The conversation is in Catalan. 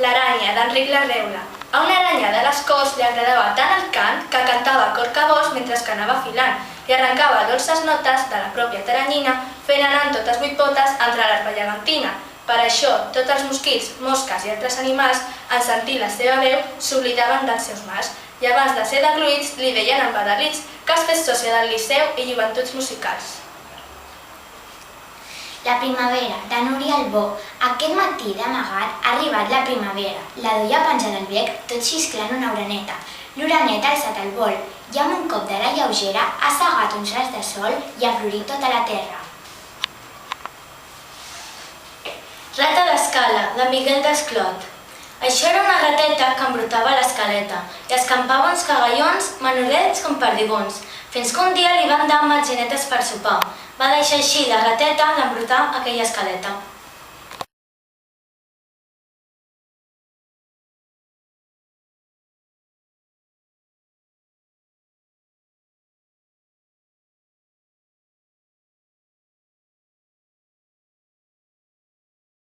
l'aranya d'Enric la Reula. A una aranya de les Corts li agradava tant el cant que cantava a cor cabòs mentre que anava filant i arrencava dolces notes de la pròpia teranyina fent anar amb totes 8 potes entre l'arpa llegantina. Per això, tots els mosquits, mosques i altres animals, en sentir la seva veu, s'oblidaven dels seus mals i abans de ser degluïts li deien embadalits que es fes sòcia del Liceu i Joventuts Musicals. La primavera, de Núria Albó. Aquest matí d'amagat ha arribat la primavera. La duia penjada al bec, tot xisclant una oreneta. L'oreneta ha alçat el vol i amb un cop d'ala lleugera ha segat uns raigs de sol i ha florit tota la terra. Rata d'escala, de Miguel Desclot. Això era una rateta que embrutava l'escaleta i escampava uns cagallons menudets com perdigons, fins que un dia li van dar metzinetes per sopar. Va deixar així la rateta d'embrutar aquella escaleta.